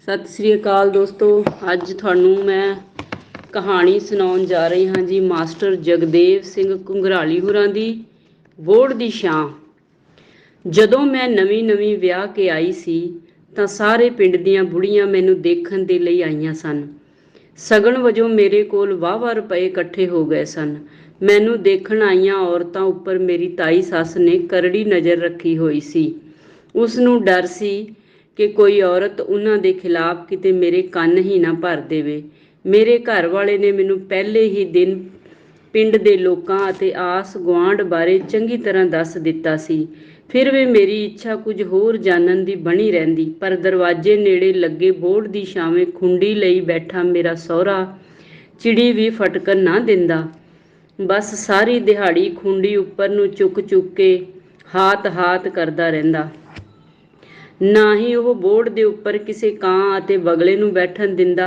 ਸਤਿ ਸ੍ਰੀ ਅਕਾਲ ਦੋਸਤੋ। ਅੱਜ ਤੁਹਾਨੂੰ ਮੈਂ ਕਹਾਣੀ ਸੁਣਾਉਣ ਜਾ ਰਹੀ ਹਾਂ ਜੀ ਮਾਸਟਰ ਜਗਦੇਵ ਸਿੰਘ ਘੁੰਗਰਾਲੀ ਹੋਰਾਂ ਦੀ ਬੋਹੜ ਦੀ ਛਾਂ। ਜਦੋਂ ਮੈਂ ਨਵੀਂ ਵਿਆਹ ਕੇ ਆਈ ਸੀ ਤਾਂ ਸਾਰੇ ਪਿੰਡ ਦੀਆਂ ਬੁੜੀਆਂ ਮੈਨੂੰ ਦੇਖਣ ਦੇ ਲਈ ਆਈਆਂ ਸਨ। ਸਗਨ ਵਜੋਂ ਮੇਰੇ ਕੋਲ ਵਾਹਵਾ ਰੁਪਏ ਇਕੱਠੇ ਹੋ ਗਏ ਸਨ। ਮੈਨੂੰ ਦੇਖਣ ਆਈਆਂ ਔਰਤਾਂ ਉੱਪਰ ਮੇਰੀ ਤਾਈ ਸੱਸ ਨੇ ਕਰੜੀ ਨਜ਼ਰ ਰੱਖੀ ਹੋਈ ਸੀ। ਉਸ ਨੂੰ ਡਰ ਸੀ ਕਿ ਕੋਈ ਔਰਤ ਉਹਨਾਂ ਦੇ ਖਿਲਾਫ ਕਿਤੇ ਮੇਰੇ ਕੰਨ ਹੀ ਨਾ ਭਰ ਦੇਵੇ। ਮੇਰੇ ਘਰ ਵਾਲੇ ਨੇ ਮੈਨੂੰ ਪਹਿਲੇ ਹੀ ਦਿਨ ਪਿੰਡ ਦੇ ਲੋਕਾਂ ਅਤੇ ਆਸ ਗੁਆਂਢ ਬਾਰੇ ਚੰਗੀ ਤਰ੍ਹਾਂ ਦੱਸ ਦਿੱਤਾ ਸੀ। ਫਿਰ ਵੀ ਮੇਰੀ ਇੱਛਾ ਕੁਝ ਹੋਰ ਜਾਣਨ ਦੀ ਬਣੀ ਰਹਿੰਦੀ। ਪਰ ਦਰਵਾਜ਼ੇ ਨੇੜੇ ਲੱਗੇ ਬੋਹੜ ਦੀ ਛਾਵੇਂ ਖੁੰਡੀ ਲਈ ਬੈਠਾ ਮੇਰਾ ਸਹੁਰਾ ਚਿੜੀ ਵੀ ਫਟਕਣ ਨਾ ਦਿੰਦਾ। ਬਸ ਸਾਰੀ ਦਿਹਾੜੀ ਖੁੰਡੀ ਉੱਪਰ ਨੂੰ ਚੁੱਕ ਕੇ ਹਾਤ ਕਰਦਾ ਰਹਿੰਦਾ। ਨਾ ਹੀ ਉਹ ਬੋਹੜ ਦੇ ਉੱਪਰ ਕਿਸੇ ਕਾਂ ਅਤੇ ਬਗਲੇ ਨੂੰ ਬੈਠਣ ਦਿੰਦਾ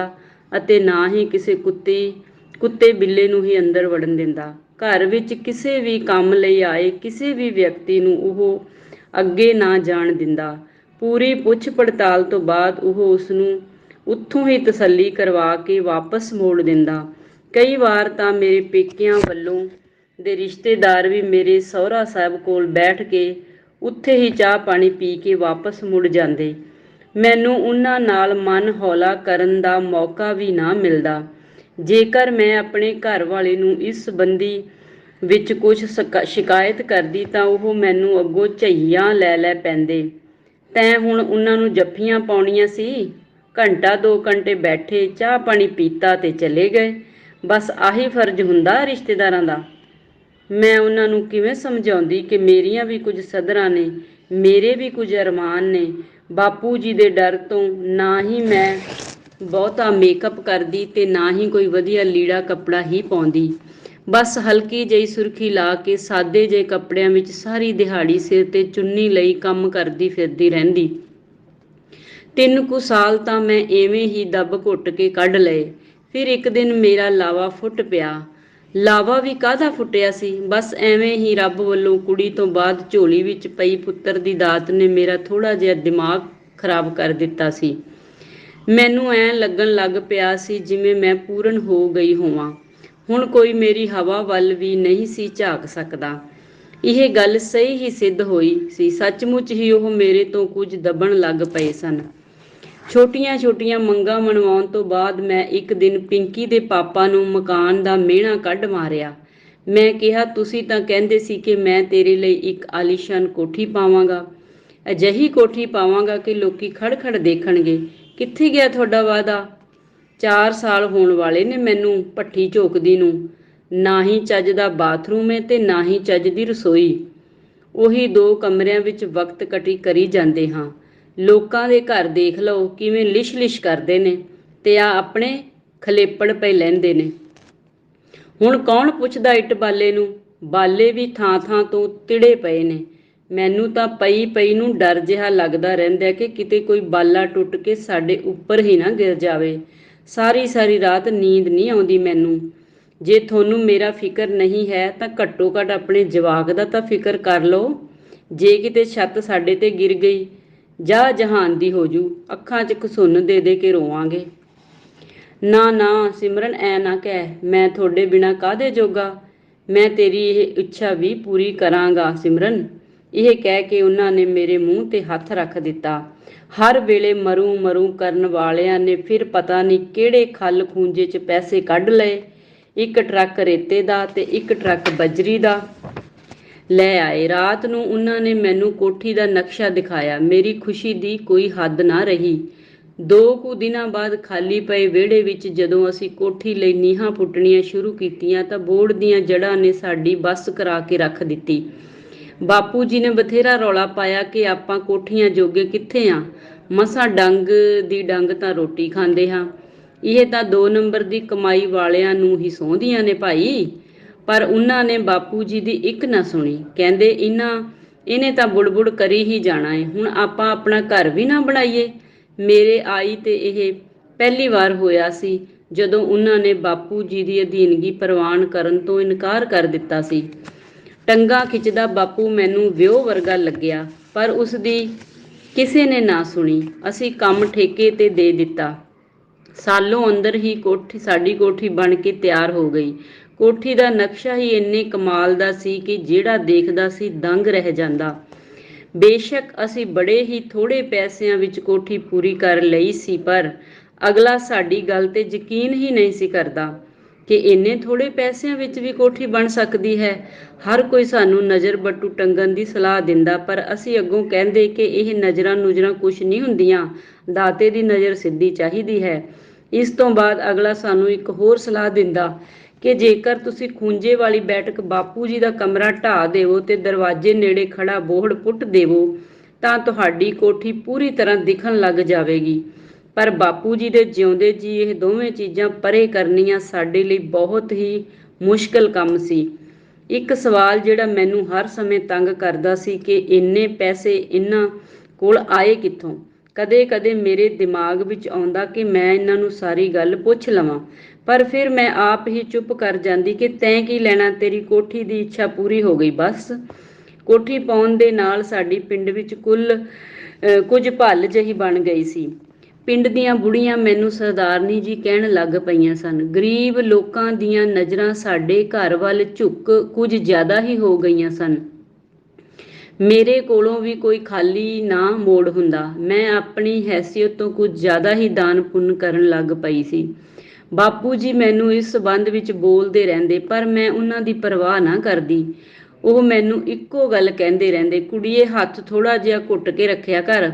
ਅਤੇ ਨਾ ਹੀ ਕਿਸੇ ਕੁੱਤੇ ਬਿੱਲੇ ਨੂੰ ਹੀ ਅੰਦਰ ਵੜਨ ਦਿੰਦਾ। ਘਰ ਵਿੱਚ ਕਿਸੇ ਵੀ ਕੰਮ ਲਈ ਆਏ ਕਿਸੇ ਵੀ ਵਿਅਕਤੀ ਨੂੰ ਉਹ ਅੱਗੇ ਨਾ ਜਾਣ ਦਿੰਦਾ। ਪੂਰੀ ਪੁੱਛ ਪੜਤਾਲ ਤੋਂ ਬਾਅਦ ਉਹ ਉਸ ਨੂੰ ਉੱਥੋਂ ਹੀ ਤਸੱਲੀ ਕਰਵਾ ਕੇ ਵਾਪਸ ਮੋੜ ਦਿੰਦਾ। ਕਈ ਵਾਰ ਤਾਂ ਮੇਰੇ ਪੇਕਿਆਂ ਵੱਲੋਂ ਦੇ ਰਿਸ਼ਤੇਦਾਰ ਵੀ ਮੇਰੇ ਸਹੁਰਾ ਸਾਹਿਬ ਕੋਲ ਬੈਠ ਕੇ ਉੱਥੇ ਹੀ ਚਾਹ ਪਾਣੀ ਪੀ ਕੇ ਵਾਪਸ ਮੁੜ ਜਾਂਦੇ। ਮੈਨੂੰ ਉਹਨਾਂ ਨਾਲ ਮਨ ਹੌਲਾ ਕਰਨ ਦਾ ਮੌਕਾ ਵੀ ਨਾ ਮਿਲਦਾ। ਜੇਕਰ ਮੈਂ ਆਪਣੇ ਘਰ ਵਾਲੇ ਨੂੰ ਇਸ ਸੰਬੰਧੀ ਵਿੱਚ ਕੁਝ ਸ਼ਿਕਾਇਤ ਕਰਦੀ ਤਾਂ ਉਹ ਮੈਨੂੰ ਅੱਗੋਂ ਝਈਆਂ ਲੈ ਪੈਂਦੇ। ਤੈਂ ਹੁਣ ਉਹਨਾਂ ਨੂੰ ਜੱਫੀਆਂ ਪਾਉਣੀਆਂ ਸੀ। ਘੰਟਾ 2 ਘੰਟੇ ਬੈਠੇ ਚਾਹ ਪਾਣੀ ਪੀਤਾ ਤੇ ਚਲੇ ਗਏ। ਬਸ ਆਹੀ ਫਰਜ਼ ਹੁੰਦਾ ਰਿਸ਼ਤੇਦਾਰਾਂ ਦਾ। ਮੈਂ ਉਹਨਾਂ ਨੂੰ ਕਿਵੇਂ ਸਮਝਾਉਂਦੀ ਕਿ ਮੇਰੀਆਂ ਵੀ ਕੁਝ ਸਧਰਾਂ ਨੇ, ਮੇਰੇ ਵੀ ਕੁਝ ਅਰਮਾਨ ਨੇ। ਬਾਪੂ ਜੀ ਦੇ ਡਰ ਤੋਂ ਨਾ ਹੀ ਮੈਂ ਬਹੁਤਾ ਮੇਕਅਪ ਕਰਦੀ ਤੇ ਨਾ ਹੀ ਕੋਈ ਵਧੀਆ ਲੀੜਾ ਕੱਪੜਾ ਹੀ ਪਾਉਂਦੀ। ਬਸ ਹਲਕੀ ਜਿਹੀ ਸੁਰਖੀ ਲਾ ਕੇ ਸਾਦੇ ਜਿਹੇ ਕੱਪੜਿਆਂ ਵਿੱਚ ਸਾਰੀ ਦਿਹਾੜੀ ਸਿਰ ਤੇ ਚੁੰਨੀ ਲਈ ਕੰਮ ਕਰਦੀ ਫਿਰਦੀ ਰਹਿੰਦੀ। 3 ਕੁ ਸਾਲ ਤਾਂ ਮੈਂ ਐਵੇਂ ਹੀ ਦੱਬ ਘੁੱਟ ਕੇ ਕੱਢ ਲਏ। ਫਿਰ ਇੱਕ ਦਿਨ ਮੇਰਾ ਲਾਵਾ ਫੁੱਟ ਪਿਆ। ਲਾਵਾ ਵੀ ਕਾਹਦਾ ਫੁੱਟਿਆ ਸੀ, ਬਸ ਐਵੇਂ ਹੀ ਰੱਬ ਵੱਲੋਂ ਕੁੜੀ ਤੋਂ ਬਾਅਦ ਝੋਲੀ ਵਿੱਚ ਪਈ ਪੁੱਤਰ ਦੀ ਦਾਤ ਨੇ ਮੇਰਾ ਥੋੜ੍ਹਾ ਜਿਹਾ ਦਿਮਾਗ ਖਰਾਬ ਕਰ ਦਿੱਤਾ ਸੀ। ਮੈਨੂੰ ਐਂ ਲੱਗਣ ਲੱਗ ਪਿਆ ਸੀ ਜਿਵੇਂ ਮੈਂ ਪੂਰਨ ਹੋ ਗਈ ਹੋਵਾਂ। ਹੁਣ ਕੋਈ ਮੇਰੀ ਹਵਾ ਵੱਲ ਵੀ ਨਹੀਂ ਸੀ ਝਾਕ ਸਕਦਾ। ਇਹ ਗੱਲ ਸਹੀ ਹੀ ਸਿੱਧ ਹੋਈ ਸੀ। ਸੱਚਮੁੱਚ ਹੀ ਉਹ ਮੇਰੇ ਤੋਂ ਕੁਝ ਦੱਬਣ ਲੱਗ ਪਏ ਸਨ। ਛੋਟੀਆਂ ਮੰਗਾਂ ਮਨਵਾਉਣ ਤੋਂ ਬਾਅਦ ਮੈਂ ਇੱਕ ਦਿਨ ਪਿੰਕੀ ਦੇ ਪਾਪਾ ਨੂੰ ਮਕਾਨ ਦਾ ਮਿਹਣਾ ਕੱਢ ਮਾਰਿਆ। ਮੈਂ ਕਿਹਾ, ਤੁਸੀਂ ਤਾਂ ਕਹਿੰਦੇ ਸੀ ਕਿ ਮੈਂ ਤੇਰੇ ਲਈ ਇੱਕ ਆਲੀਸ਼ਾਨ ਕੋਠੀ ਪਾਵਾਂਗਾ, ਅਜਿਹੀ ਕੋਠੀ ਪਾਵਾਂਗਾ ਕਿ ਲੋਕੀ ਖੜ ਦੇਖਣਗੇ। ਕਿੱਥੇ ਗਿਆ ਤੁਹਾਡਾ ਵਾਅਦਾ? 4 ਸਾਲ ਹੋਣ ਵਾਲੇ ਨੇ ਮੈਨੂੰ ਭੱਠੀ ਝੋਕਦੀ ਨੂੰ। ਨਾ ਹੀ ਚੱਜ ਦਾ ਬਾਥਰੂਮ ਹੈ ਤੇ ਨਾ ਹੀ ਚੱਜ ਦੀ ਰਸੋਈ। ਉਹੀ 2 ਕਮਰਿਆਂ ਵਿੱਚ ਵਕਤ ਕਰੀ ਜਾਂਦੇ ਹਾਂ। ਲੋਕਾਂ ਦੇ ਘਰ ਦੇਖ ਲਓ ਕਿਵੇਂ ਲਿਸ਼ ਕਰਦੇ ਨੇ ਤੇ ਆਪਣੇ ਖਲੇਪੜ ਪੈ ਲੈਂਦੇ ਨੇ। ਹੁਣ ਕੌਣ ਪੁੱਛਦਾ ਇੱਟ ਬਾਲੇ ਨੂੰ? ਬਾਲੇ ਵੀ ਥਾਂ ਤੋਂ ਤਿੜੇ ਪਏ ਨੇ। ਮੈਨੂੰ ਤਾਂ ਪਈ ਨੂੰ ਡਰ ਜਿਹਾ ਲੱਗਦਾ ਰਹਿੰਦਾ ਕਿ ਕਿਤੇ ਕੋਈ ਬਾਲਾ ਟੁੱਟ ਕੇ ਸਾਡੇ ਉੱਪਰ ਹੀ ਨਾ ਗਿਰ ਜਾਵੇ। ਸਾਰੀ ਰਾਤ ਨੀਂਦ ਨਹੀਂ ਆਉਂਦੀ ਮੈਨੂੰ। ਜੇ ਤੁਹਾਨੂੰ ਮੇਰਾ ਫਿਕਰ ਨਹੀਂ ਹੈ ਤਾਂ ਘੱਟੋ ਘੱਟ ਆਪਣੇ ਜਵਾਕ ਦਾ ਤਾਂ ਫਿਕਰ ਕਰ ਲਓ। ਜੇ ਕਿਤੇ ਛੱਤ ਸਾਡੇ ਤੇ ਗਿਰ ਗਈ ਜਾਂ ਜਹਾਨ ਦੀ ਹੋ ਜੂ, ਅੱਖਾਂ 'ਚ ਘਸੁੰਨ ਦੇ ਕੇ ਰੋਵਾਂਗੇ। ਨਾ ਸਿਮਰਨ, ਐ ਨਾ ਕਹਿ। ਮੈਂ ਤੁਹਾਡੇ ਬਿਨਾਂ ਕਾਹਦੇ ਜੋਗਾ? ਮੈਂ ਤੇਰੀ ਇਹ ਇੱਛਾ ਵੀ ਪੂਰੀ ਕਰਾਂਗਾ ਸਿਮਰਨ। ਇਹ ਕਹਿ ਕੇ ਉਹਨਾਂ ਨੇ ਮੇਰੇ ਮੂੰਹ ਤੇ ਹੱਥ ਰੱਖ ਦਿੱਤਾ। ਹਰ ਵੇਲੇ ਮਰੂ ਕਰਨ ਵਾਲਿਆਂ ਨੇ ਫਿਰ ਪਤਾ ਨਹੀਂ ਕਿਹੜੇ ਖੱਲ ਖੂੰਜੇ 'ਚ ਪੈਸੇ ਕੱਢ ਲਏ। 1 ਟਰੱਕ ਰੇਤੇ ਦਾ ਤੇ 1 ਟਰੱਕ ਬਜਰੀ ਦਾ ਲੈ ਆਏ। ਰਾਤ ਨੂੰ ਉਹਨਾਂ ਨੇ ਮੈਨੂੰ ਕੋਠੀ ਦਾ ਨਕਸ਼ਾ ਦਿਖਾਇਆ। ਮੇਰੀ ਖੁਸ਼ੀ ਦੀ ਕੋਈ ਹੱਦ ਨਾ ਰਹੀ। 2 ਕੁ ਦਿਨਾਂ ਬਾਅਦ ਖਾਲੀ ਪਏ ਵਿਹੜੇ ਵਿੱਚ ਜਦੋਂ ਅਸੀਂ ਕੋਠੀ ਲਈ ਨੀਹਾਂ ਪੁੱਟਣੀਆਂ ਸ਼ੁਰੂ ਕੀਤੀਆਂ ਤਾਂ ਬੋਹੜ ਦੀਆਂ ਜੜ੍ਹਾਂ ਨੇ ਸਾਡੀ ਬੱਸ ਕਰਾ ਕੇ ਰੱਖ ਦਿੱਤੀ। ਬਾਪੂ ਜੀ ਨੇ ਬਥੇਰਾ ਰੌਲਾ ਪਾਇਆ ਕਿ ਆਪਾਂ ਕੋਠੀਆਂ ਜੋਗੇ ਕਿੱਥੇ ਆਂ, ਮਸਾਂ ਡੰਗ ਤਾਂ ਰੋਟੀ ਖਾਂਦੇ ਹਾਂ। ਇਹ ਤਾਂ 2 ਨੰਬਰ ਦੀ ਕਮਾਈ ਵਾਲਿਆਂ ਨੂੰ ਹੀ ਸੌਂਦੀਆਂ ਨੇ ਭਾਈ। ਪਰ ਉਹਨਾਂ ਨੇ ਬਾਪੂ ਜੀ ਦੀ ਇੱਕ ਨਾ ਸੁਣੀ। ਕਹਿੰਦੇ ਇਹਨੇ ਤਾਂ ਬੁੜਬੁੜ ਕਰੀ ਹੀ ਜਾਣਾ ਏ। ਹੁਣ ਆਪਾਂ ਆਪਣਾ ਘਰ ਵੀ ਨਾ ਬਣਾਈਏ? ਮੇਰੇ ਆਈ ਤੇ ਇਹ ਪਹਿਲੀ ਵਾਰ ਹੋਇਆ ਸੀ ਜਦੋਂ ਉਹਨਾਂ ਨੇ ਬਾਪੂ ਜੀ ਦੀ ਅਧੀਨਗੀ ਪ੍ਰਵਾਨ ਕਰਨ ਤੋਂ ਇਨਕਾਰ ਕਰ ਦਿੱਤਾ ਸੀ। ਟੰਗਾਂ ਖਿੱਚਦਾ ਬਾਪੂ ਮੈਨੂੰ ਵਿਉ ਵਰਗਾ ਲੱਗਿਆ, ਪਰ ਉਸਦੀ ਕਿਸੇ ਨੇ ਨਾ ਸੁਣੀ। ਅਸੀਂ ਕੰਮ ਠੇਕੇ ਤੇ ਦੇ ਦਿੱਤਾ। ਸਾਲੋਂ ਅੰਦਰ ਹੀ ਸਾਡੀ ਕੋਠੀ ਬਣ ਕੇ ਤਿਆਰ ਹੋ ਗਈ। ਕੋਠੀ ਦਾ ਨਕਸ਼ਾ ਹੀ ਇੰਨੇ ਕਮਾਲ ਦਾ ਸੀ ਕਿ ਜਿਹੜਾ ਦੇਖਦਾ ਸੀ ਦੰਗ ਰਹਿ ਜਾਂਦਾ। ਬੇਸ਼ੱਕ ਅਸੀਂ ਬੜੇ ਹੀ ਥੋੜ੍ਹੇ ਪੈਸਿਆਂ ਵਿੱਚ ਕੋਠੀ ਪੂਰੀ ਕਰ ਲਈ ਸੀ, ਪਰ ਅਗਲਾ ਸਾਡੀ ਗੱਲ ਤੇ ਯਕੀਨ ਹੀ ਨਹੀਂ ਸੀ ਕਰਦਾ ਕਿ ਇੰਨੇ ਥੋੜ੍ਹੇ ਪੈਸਿਆਂ ਵਿੱਚ ਵੀ ਕੋਠੀ ਬਣ ਸਕਦੀ ਹੈ। ਹਰ ਕੋਈ ਸਾਨੂੰ ਨਜ਼ਰ ਬੱਟੂ ਟੰਗਣ ਦੀ ਸਲਾਹ ਦਿੰਦਾ, ਪਰ ਅਸੀਂ ਅੱਗੋਂ ਕਹਿੰਦੇ ਕਿ ਇਹ ਨਜ਼ਰਾਂ ਨੂਜ਼ਰਾਂ ਕੁਛ ਨਹੀਂ ਹੁੰਦੀਆਂ, ਦਾਤੇ ਦੀ ਨਜ਼ਰ ਸਿੱਧੀ ਚਾਹੀਦੀ ਹੈ। ਇਸ ਤੋਂ ਬਾਅਦ ਅਗਲਾ ਸਾਨੂੰ ਇੱਕ ਹੋਰ ਸਲਾਹ ਦਿੰਦਾ ਕਿ ਜੇਕਰ ਤੁਸੀਂ ਖੂੰਜੇ ਵਾਲੀ ਬੈਠਕ ਬਾਪੂ ਜੀ ਦਾ ਕਮਰਾ ਢਾਹ ਦੇਵੋ ਤੇ ਦਰਵਾਜ਼ੇ ਨੇੜੇ ਖੜਾ ਬੋਹੜ ਪੁੱਟ ਦੇਵੋ ਤਾਂ ਤੁਹਾਡੀ ਕੋਠੀ ਪੂਰੀ ਤਰ੍ਹਾਂ ਦਿਖਣ ਲੱਗ ਜਾਵੇਗੀ। ਪਰ ਬਾਪੂ ਜੀ ਦੇ ਜਿਉਂਦੇ ਜੀ ਇਹ ਦੋਵੇਂ ਚੀਜ਼ਾਂ ਪਰੇ ਕਰਨੀਆਂ ਸਾਡੇ ਲਈ ਬਹੁਤ ਹੀ ਮੁਸ਼ਕਲ ਕੰਮ ਸੀ। ਇੱਕ ਸਵਾਲ ਜਿਹੜਾ ਮੈਨੂੰ ਹਰ ਸਮੇਂ ਤੰਗ ਕਰਦਾ ਸੀ ਕਿ ਇੰਨੇ ਪੈਸੇ ਇਹਨਾਂ ਕੋਲ ਆਏ ਕਿੱਥੋਂ। ਕਦੇ ਕਦੇ ਮੇਰੇ ਦਿਮਾਗ ਵਿੱਚ ਆਉਂਦਾ ਕਿ ਮੈਂ ਇਹਨਾਂ ਨੂੰ ਸਾਰੀ ਗੱਲ ਪੁੱਛ ਲਵਾਂ, ਪਰ ਫਿਰ ਮੈਂ ਆਪ ਹੀ ਚੁੱਪ ਕਰ ਜਾਂਦੀ ਕਿ ਤੈਂ ਕੀ ਲੈਣਾ, ਤੇਰੀ ਕੋਠੀ ਦੀ ਇੱਛਾ ਪੂਰੀ ਹੋ ਗਈ ਬਸ। ਕੋਠੀ ਪਾਉਣ ਦੇ ਨਾਲ ਸਾਡੀ ਪਿੰਡ ਵਿੱਚ ਕੁਝ ਭੱਲ ਜਿਹੀ ਬਣ ਗਈ ਸੀ। ਪਿੰਡ ਦੀਆਂ ਬੁੜੀਆਂ ਮੈਨੂੰ ਸਰਦਾਰਨੀ ਜੀ ਕਹਿਣ ਲੱਗ ਪਈਆਂ ਸਨ। ਗਰੀਬ ਲੋਕਾਂ ਦੀਆਂ ਨਜ਼ਰਾਂ ਸਾਡੇ ਘਰ ਵੱਲ ਝੁਕ ਕੁਝ ਜ਼ਿਆਦਾ ਹੀ ਹੋ ਗਈਆਂ ਸਨ। ਮੇਰੇ ਕੋਲੋਂ ਵੀ ਕੋਈ ਖਾਲੀ ਨਾ ਮੋੜ ਹੁੰਦਾ। ਮੈਂ ਆਪਣੀ ਹੈਸੀਅਤ ਤੋਂ ਕੁਝ ਜ਼ਿਆਦਾ ਹੀ ਦਾਨ ਪੁੰਨ ਕਰਨ ਲੱਗ ਪਈ ਸੀ। ਬਾਪੂ ਜੀ ਮੈਨੂੰ ਇਸ ਸਬੰਧ ਵਿੱਚ ਬੋਲਦੇ ਰਹਿੰਦੇ, ਪਰ ਮੈਂ ਉਹਨਾਂ ਦੀ ਪਰਵਾਹ ਨਾ ਕਰਦੀ। ਉਹ ਮੈਨੂੰ ਇੱਕੋ ਗੱਲ ਕਹਿੰਦੇ ਰਹਿੰਦੇ, ਕੁੜੀਏ ਹੱਥ ਥੋੜ੍ਹਾ ਜਿਹਾ ਘੁੱਟ ਕੇ ਰੱਖਿਆ ਕਰ,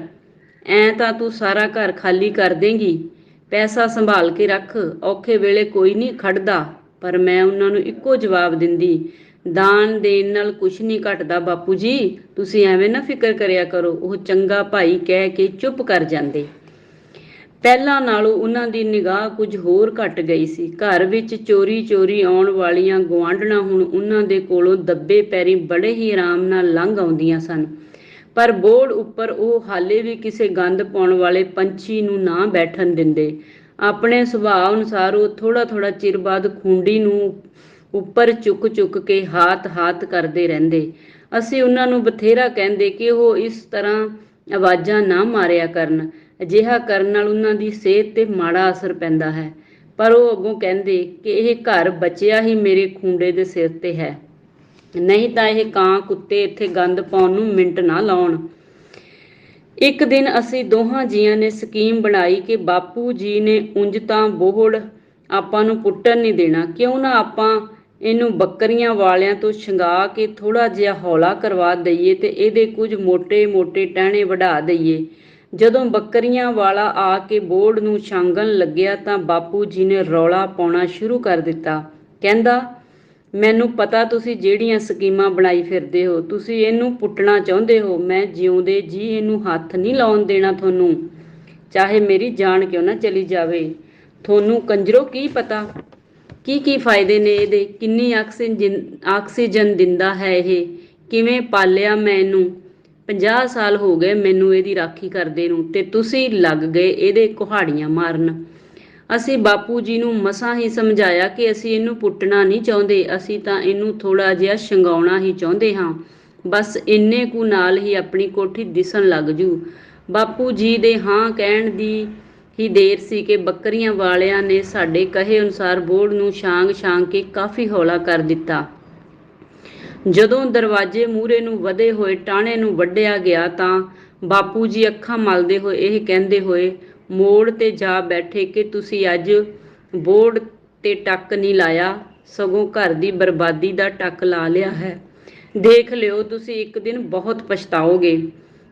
ਐਂ ਤਾਂ ਤੂੰ ਸਾਰਾ ਘਰ ਖਾਲੀ ਕਰ ਦੇਂਗੀ। ਪੈਸਾ ਸੰਭਾਲ ਕੇ ਰੱਖ, ਔਖੇ ਵੇਲੇ ਕੋਈ ਨਹੀਂ ਖੜਦਾ। ਪਰ ਮੈਂ ਉਹਨਾਂ ਨੂੰ ਇੱਕੋ ਜਵਾਬ ਦਿੰਦੀ, ਦਾਨ ਦੇਣ ਨਾਲ ਕੁਛ ਨਹੀਂ ਘਟਦਾ ਬਾਪੂ ਜੀ, ਤੁਸੀਂ ਐਵੇਂ ਨਾ ਫਿਕਰ ਕਰਿਆ ਕਰੋ। ਉਹ ਚੰਗਾ ਭਾਈ ਕਹਿ ਕੇ ਚੁੱਪ ਕਰ ਜਾਂਦੇ। ਪਹਿਲਾਂ ਨਾਲੋਂ ਉਹਨਾਂ ਦੀ ਨਿਗਾਹ ਕੁਝ ਹੋਰ ਘਟ ਗਈ ਸੀ। ਘਰ ਵਿੱਚ ਚੋਰੀ ਚੋਰੀ ਆਉਣ ਵਾਲੀਆਂ ਗੁਆਂਢਣਾਂ ਹੁਣ ਉਹਨਾਂ ਦੇ ਕੋਲੋਂ ਦੱਬੇ ਪੈਰੀ ਬੜੇ ਹੀ ਆਰਾਮ ਨਾਲ ਲੰਘ ਆਉਂਦੀਆਂ ਸਨ, ਪਰ ਬੋਹੜ ਉੱਪਰ ਉਹ ਹਾਲੇ ਵੀ ਕਿਸੇ ਗੰਦ ਪਾਉਣ ਵਾਲੇ ਪੰਛੀ ਨੂੰ ਨਾ ਬੈਠਣ ਦਿੰਦੇ। ਆਪਣੇ ਸੁਭਾਅ ਅਨੁਸਾਰ ਉਹ ਥੋੜ੍ਹਾ ਥੋੜ੍ਹਾ ਚਿਰ ਬਾਅਦ ਖੂੰਡੀ ਨੂੰ ਉੱਪਰ ਚੁੱਕ ਚੁੱਕ ਕੇ ਹਾਤ ਕਰਦੇ ਰਹਿੰਦੇ। ਅਸੀਂ ਉਹਨਾਂ ਨੂੰ ਬਥੇਰਾ ਕਹਿੰਦੇ ਕਿ ਉਹ ਇਸ ਤਰ੍ਹਾਂ ਆਵਾਜ਼ਾਂ ਨਾ ਮਾਰਿਆ ਕਰਨ, ਅਜਿਹਾ ਕਰਨ ਨਾਲ ਉਹਨਾਂ ਦੀ ਸਿਹਤ 'ਤੇ ਮਾੜਾ ਅਸਰ ਪੈਂਦਾ ਹੈ। ਪਰ ਉਹ ਅੱਗੋਂ ਕਹਿੰਦੇ ਕਿ ਇਹ ਘਰ ਬਚਿਆ ਹੀ ਮੇਰੇ ਖੂੰਡੇ ਦੇ ਸਿਰ 'ਤੇ ਹੈ, ਨਹੀਂ ਤਾਂ ਇਹ ਕਾਂ ਕੁੱਤੇ ਇੱਥੇ ਗੰਦ ਪਾਉਣ ਨੂੰ ਮਿੰਟ ਨਾ ਲਾਉਣ। ਇੱਕ ਦਿਨ ਅਸੀਂ ਦੋਹਾਂ ਜੀਆਂ ਨੇ ਸਕੀਮ ਬਣਾਈ ਕਿ ਬਾਪੂ ਜੀ ਨੇ ਉਂਝ ਤਾਂ ਬੋਹੜ ਆਪਾਂ ਨੂੰ ਪੁੱਟਣ ਨਹੀਂ ਦੇਣਾ, ਕਿਉਂ ਨਾ ਆਪਾਂ ਇਹਨੂੰ ਬੱਕਰੀਆਂ ਵਾਲਿਆਂ ਤੋਂ ਛੰਗਾ ਕੇ ਥੋੜ੍ਹਾ ਜਿਹਾ ਹੌਲਾ ਕਰਵਾ ਦਈਏ ਤੇ ਇਹਦੇ ਕੁਝ ਮੋਟੇ ਮੋਟੇ ਟਹਿਣੇ ਵਢਾ ਦਈਏ। ਜਦੋਂ ਬੱਕਰੀਆਂ ਵਾਲਾ ਆ ਕੇ ਬੋਹੜ ਨੂੰ ਛਾਂਗਣ ਲੱਗਿਆ ਤਾਂ ਬਾਪੂ ਜੀ ਨੇ ਰੌਲਾ ਪਾਉਣਾ ਸ਼ੁਰੂ ਕਰ ਦਿੱਤਾ। ਕਹਿੰਦਾ, ਮੈਨੂੰ ਪਤਾ ਤੁਸੀਂ ਜਿਹੜੀਆਂ ਸਕੀਮਾਂ ਬਣਾਈ ਫਿਰਦੇ ਹੋ, ਤੁਸੀਂ ਇਹਨੂੰ ਪੁੱਟਣਾ ਚਾਹੁੰਦੇ ਹੋ। ਮੈਂ ਜਿਉਂਦੇ ਜੀ ਇਹਨੂੰ ਹੱਥ ਨਹੀਂ ਲਾਉਣ ਦੇਣਾ ਤੁਹਾਨੂੰ, ਚਾਹੇ ਮੇਰੀ ਜਾਨ ਕਿਉਂ ਨਾ ਚਲੀ ਜਾਵੇ। ਤੁਹਾਨੂੰ ਕੰਜਰੋ ਕੀ ਪਤਾ ਕੀ ਫਾਇਦੇ ਨੇ ਇਹਦੇ, ਕਿੰਨੀ ਆਕਸੀਜਨ ਦਿੰਦਾ ਹੈ ਇਹ, ਕਿਵੇਂ ਪਾਲਿਆ ਮੈਂ ਇਹਨੂੰ, 50 ਸਾਲ ਹੋ ਗਏ ਮੈਨੂੰ ਇਹਦੀ ਰਾਖੀ ਕਰਦੇ ਨੂੰ, ਤੇ ਤੁਸੀਂ ਲੱਗ ਗਏ ਇਹਦੇ ਕੁਹਾੜੀਆਂ ਮਾਰਨ। ਅਸੀਂ ਬਾਪੂ ਜੀ ਨੂੰ ਮਸਾਂ ਹੀ ਸਮਝਾਇਆ ਕਿ ਅਸੀਂ ਇਹਨੂੰ ਪੁੱਟਣਾ ਨਹੀਂ ਚਾਹੁੰਦੇ, ਅਸੀਂ ਤਾਂ ਇਹਨੂੰ ਥੋੜ੍ਹਾ ਜਿਹਾ ਛੰਗਾਉਣਾ ਹੀ ਚਾਹੁੰਦੇ ਹਾਂ, ਬਸ ਇੰਨੇ ਕੁ ਨਾਲ ਹੀ ਆਪਣੀ ਕੋਠੀ ਦਿਸਣ ਲੱਗ ਜੂ। ਬਾਪੂ ਜੀ ਦੇ ਹਾਂ ਕਹਿਣ ਦੀ ਹੀ ਦੇਰ ਸੀ ਕਿ ਬੱਕਰੀਆਂ ਵਾਲਿਆਂ ਨੇ ਸਾਡੇ ਕਹੇ ਅਨੁਸਾਰ ਬੋਹੜ ਨੂੰ ਛਾਂਗ ਕੇ ਕਾਫੀ ਹੌਲਾ ਕਰ ਦਿੱਤਾ। ਜਦੋਂ ਦਰਵਾਜ਼ੇ ਮੂਹਰੇ ਨੂੰ ਵਧੇ ਹੋਏ ਟਾਹਣੇ ਨੂੰ ਵੱਢਿਆ ਗਿਆ ਤਾਂ ਬਾਪੂ ਜੀ ਅੱਖਾਂ ਮਲਦੇ ਹੋਏ ਇਹ ਕਹਿੰਦੇ ਹੋਏ ਮੋੜ ਤੇ ਜਾ ਬੈਠੇ ਕਿ ਤੁਸੀਂ ਅੱਜ ਬੋਹੜ ਤੇ ਟੱਕ ਨਹੀਂ ਲਾਇਆ, ਸਗੋਂ ਘਰ ਦੀ ਬਰਬਾਦੀ ਦਾ ਟੱਕ ਲਾ ਲਿਆ ਹੈ। ਦੇਖ ਲਿਓ, ਤੁਸੀਂ ਇੱਕ ਦਿਨ ਬਹੁਤ ਪਛਤਾਓਗੇ।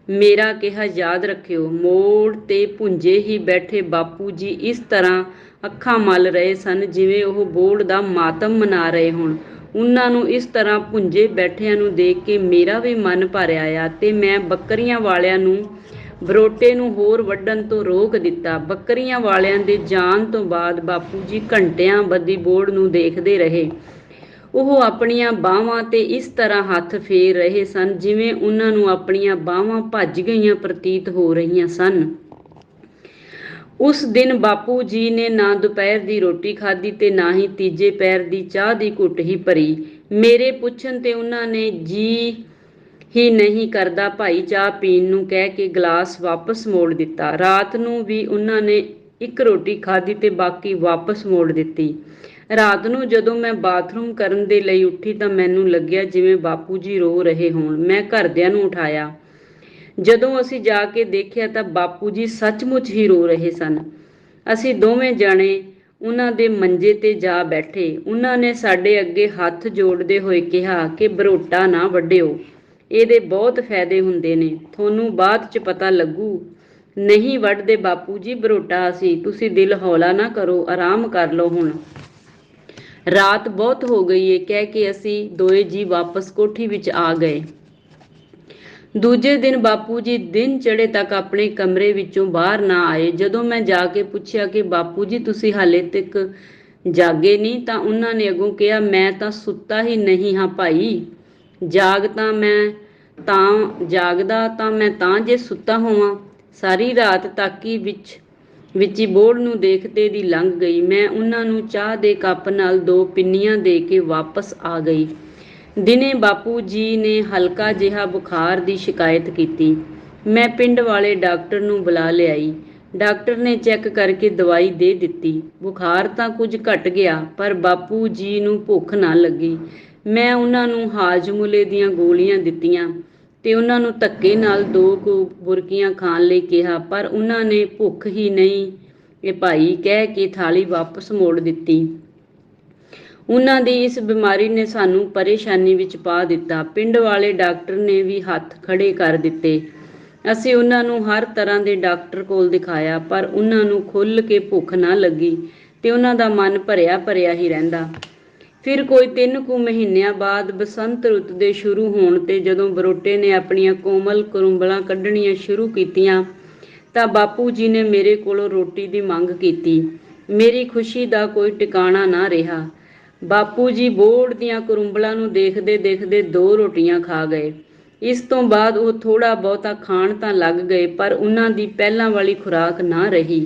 ਮੇਰਾ ਕਿਹਾ ਯਾਦ ਰੱਖਿਓ। ਮੋੜ ਤੇ ਭੁੰਜੇ ਹੀ ਬੈਠੇ ਬਾਪੂ ਜੀ ਇਸ ਤਰ੍ਹਾਂ ਅੱਖਾਂ ਮਲ ਰਹੇ ਸਨ ਜਿਵੇਂ ਉਹ ਬੋਹੜ ਦਾ ਮਾਤਮ ਮਨਾ ਰਹੇ ਹੋਣ। ਉਹਨਾਂ ਨੂੰ ਇਸ ਤਰ੍ਹਾਂ ਭੁੰਜੇ ਬੈਠਿਆਂ ਨੂੰ ਦੇਖ ਕੇ ਮੇਰਾ ਵੀ ਮਨ ਭਰ ਆਇਆ ਤੇ ਮੈਂ ਬੱਕਰੀਆਂ ਵਾਲਿਆਂ ਨੂੰ ਬਰੋਟੇ ਨੂੰ ਹੋਰ ਵੱਢਣ ਤੋਂ ਰੋਕ ਦਿੱਤਾ। ਬੱਕਰੀਆਂ ਵਾਲਿਆਂ ਦੇ ਜਾਣ ਤੋਂ ਬਾਅਦ ਬਾਪੂ ਜੀ ਘੰਟਿਆਂ ਬੱਧੀ ਬੋਹੜ ਨੂੰ ਦੇਖਦੇ ਰਹੇ। ਉਹ ਆਪਣੀਆਂ ਬਾਹਾਂ ਤੇ ਇਸ ਤਰ੍ਹਾਂ ਹੱਥ ਫੇਰ ਰਹੇ ਸਨ ਜਿਵੇਂ ਉਹਨਾਂ ਨੂੰ ਆਪਣੀਆਂ ਬਾਹਾਂ ਭੱਜ ਗਈਆਂ ਪ੍ਰਤੀਤ ਹੋ ਰਹੀਆਂ ਸਨ। ਉਸ ਦਿਨ ਬਾਪੂ ਜੀ ਨੇ ਨਾ ਦੁਪਹਿਰ ਦੀ ਰੋਟੀ ਖਾਧੀ ਤੇ ਨਾ ਹੀ ਤੀਜੇ ਪਹਿਰ ਦੀ ਚਾਹ ਦੀ ਘੁੱਟ ਹੀ ਭਰੀ। ਮੇਰੇ ਪੁੱਛਣ ਤੇ ਉਹਨਾਂ ਨੇ ਜੀ ਹੀ ਨਹੀਂ ਕਰਦਾ ਭਾਈ, ਚਾਹ ਪੀਣ ਨੂੰ ਕਹਿ ਕੇ ਗਲਾਸ ਵਾਪਸ ਮੋੜ ਦਿੱਤਾ। ਰਾਤ ਨੂੰ ਵੀ ਉਹਨਾਂ ਨੇ ਇੱਕ ਰੋਟੀ ਖਾਧੀ ਤੇ ਬਾਕੀ ਵਾਪਸ ਮੋੜ ਦਿੱਤੀ। ਰਾਤ ਨੂੰ ਜਦੋਂ ਮੈਂ ਬਾਥਰੂਮ ਕਰਨ ਦੇ ਲਈ ਉੱਠੀ ਤਾਂ ਮੈਨੂੰ ਲੱਗਿਆ ਜਿਵੇਂ ਬਾਪੂ ਜੀ ਰੋ ਰਹੇ ਹੋਣ। ਮੈਂ ਘਰਦਿਆਂ ਨੂੰ ਉਠਾਇਆ। ਜਦੋਂ ਅਸੀਂ ਜਾ ਕੇ ਦੇਖਿਆ ਤਾਂ ਬਾਪੂ ਜੀ ਸੱਚਮੁੱਚ ਹੀ ਰੋ ਰਹੇ ਸਨ। ਅਸੀਂ ਦੋਵੇਂ ਜਾਣੇ ਉਹਨਾਂ ਦੇ ਮੰਜੇ ਤੇ ਜਾ ਬੈਠੇ। ਉਹਨਾਂ ਨੇ ਸਾਡੇ ਅੱਗੇ ਹੱਥ ਜੋੜਦੇ ਹੋਏ ਕਿਹਾ ਕਿ ਬਰੋਟਾ ਨਾ ਵੱਢਿਓ, ਇਹਦੇ ਬਹੁਤ ਫਾਇਦੇ ਹੁੰਦੇ ਨੇ, ਤੁਹਾਨੂੰ ਬਾਅਦ 'ਚ ਪਤਾ ਲੱਗੂ। ਨਹੀਂ ਵੱਢਦੇ ਬਾਪੂ ਜੀ ਬਰੋਟਾ ਅਸੀਂ, ਤੁਸੀਂ ਦਿਲ ਹੌਲਾ ਨਾ ਕਰੋ, ਆਰਾਮ ਕਰ ਲਓ ਹੁਣ। ਰਾਤ ਬਹੁਤ ਹੋ ਗਈ ਏ ਕਹਿ ਕੇ ਅਸੀਂ ਦੋਏ ਜੀ ਵਾਪਸ ਕੋਠੀ ਵਿੱਚ ਆ ਗਏ। ਦੂਜੇ ਦਿਨ ਬਾਪੂ ਜੀ ਦਿਨ ਚੜ੍ਹੇ ਤੱਕ ਆਪਣੇ ਕਮਰੇ ਵਿੱਚੋਂ ਬਾਹਰ ਨਾ ਆਏ। ਜਦੋਂ ਮੈਂ ਜਾ ਕੇ ਪੁੱਛਿਆ ਕਿ ਬਾਪੂ ਜੀ ਤੁਸੀਂ ਹਾਲੇ ਤੱਕ ਜਾਗੇ ਨਹੀਂ, ਤਾਂ ਉਹਨਾਂ ਨੇ ਅੱਗੋਂ ਕਿਹਾ ਮੈਂ ਤਾਂ ਸੁੱਤਾ ਹੀ ਨਹੀਂ ਹਾਂ ਭਾਈ, ਜਾਗਦਾ ਮੈਂ ਤਾਂ ਜੇ ਸੁੱਤਾ ਹੋਵਾਂ। ਸਾਰੀ ਰਾਤ ਤਾਕੀ ਵਿੱਚ ਹੀ ਬੋਰਡ ਨੂੰ ਦੇਖਦੇ ਦੀ ਲੰਘ ਗਈ। ਮੈਂ ਉਹਨਾਂ ਨੂੰ ਚਾਹ ਦੇ ਕੱਪ ਨਾਲ 2 ਪਿੰਨੀਆਂ ਦੇ ਕੇ ਵਾਪਸ ਆ ਗਈ। ਦਿਨੇ ਬਾਪੂ ਜੀ ਨੇ ਹਲਕਾ ਜਿਹਾ ਬੁਖਾਰ ਦੀ ਸ਼ਿਕਾਇਤ ਕੀਤੀ। ਮੈਂ ਪਿੰਡ ਵਾਲੇ ਡਾਕਟਰ ਨੂੰ ਬੁਲਾ ਲਿਆਈ। ਡਾਕਟਰ ਨੇ ਚੈੱਕ ਕਰਕੇ ਦਵਾਈ ਦੇ ਦਿੱਤੀ। ਬੁਖਾਰ ਤਾਂ ਕੁਝ ਘਟ ਗਿਆ, ਪਰ ਬਾਪੂ ਜੀ ਨੂੰ ਭੁੱਖ ਨਾ ਲੱਗੀ। ਮੈਂ ਉਹਨਾਂ ਨੂੰ ਹਾਜਮੁਲੇ ਦੀਆਂ ਗੋਲੀਆਂ ਦਿੱਤੀਆਂ ਤੇ ਉਹਨਾਂ ਨੂੰ ਧੱਕੇ ਨਾਲ 2 ਬੁਰਕੀਆਂ ਖਾਣ ਲਈ ਕਿਹਾ, ਪਰ ਉਹਨਾਂ ਨੇ ਭੁੱਖ ਹੀ ਨਹੀਂ ਇਹ ਭਾਈ ਕਹਿ ਕੇ ਥਾਲੀ ਵਾਪਸ ਮੋੜ ਦਿੱਤੀ। ਉਹਨਾਂ ਦੀ ਇਸ ਬਿਮਾਰੀ ਨੇ ਸਾਨੂੰ ਪਰੇਸ਼ਾਨੀ ਵਿੱਚ ਪਾ ਦਿੱਤਾ। ਪਿੰਡ ਵਾਲੇ ਡਾਕਟਰ ਨੇ ਵੀ ਹੱਥ ਖੜੇ ਕਰ ਦਿੱਤੇ। ਅਸੀਂ ਉਹਨਾਂ ਨੂੰ ਹਰ ਤਰ੍ਹਾਂ ਦੇ ਡਾਕਟਰ ਕੋਲ ਦਿਖਾਇਆ, ਪਰ ਉਹਨਾਂ ਨੂੰ ਖੁੱਲ੍ਹ ਕੇ ਭੁੱਖ ਨਾ ਲੱਗੀ ਤੇ ਉਹਨਾਂ ਦਾ ਮਨ ਭਰਿਆ ਹੀ ਰਹਿੰਦਾ। ਫਿਰ ਕੋਈ 3 ਕੁ ਮਹੀਨਿਆਂ ਬਾਅਦ ਬਸੰਤ ਰੁੱਤ ਦੇ ਸ਼ੁਰੂ ਹੋਣ ਤੇ ਜਦੋਂ ਬਰੋਟੇ ਨੇ ਆਪਣੀਆਂ ਕੋਮਲ ਕਰੁੰਬਲਾਂ ਕੱਢਣੀਆਂ ਸ਼ੁਰੂ ਕੀਤੀਆਂ ਤਾਂ ਬਾਪੂ ਜੀ ਨੇ ਮੇਰੇ ਕੋਲੋਂ ਰੋਟੀ ਦੀ ਮੰਗ ਕੀਤੀ। ਮੇਰੀ ਖੁਸ਼ੀ ਦਾ ਕੋਈ ਟਿਕਾਣਾ ਨਾ ਰਿਹਾ। ਬਾਪੂ ਜੀ ਬੋਹੜ ਦੀਆਂ ਕਰੁੰਬਲਾਂ ਨੂੰ ਦੇਖਦੇ ਦੇਖਦੇ 2 ਰੋਟੀਆਂ ਖਾ ਗਏ। ਇਸ ਤੋਂ ਬਾਅਦ ਉਹ ਥੋੜ੍ਹਾ ਬਹੁਤਾ ਖਾਣ ਤਾਂ ਲੱਗ ਗਏ, ਪਰ ਉਹਨਾਂ ਦੀ ਪਹਿਲਾਂ ਵਾਲੀ ਖੁਰਾਕ ਨਾ ਰਹੀ।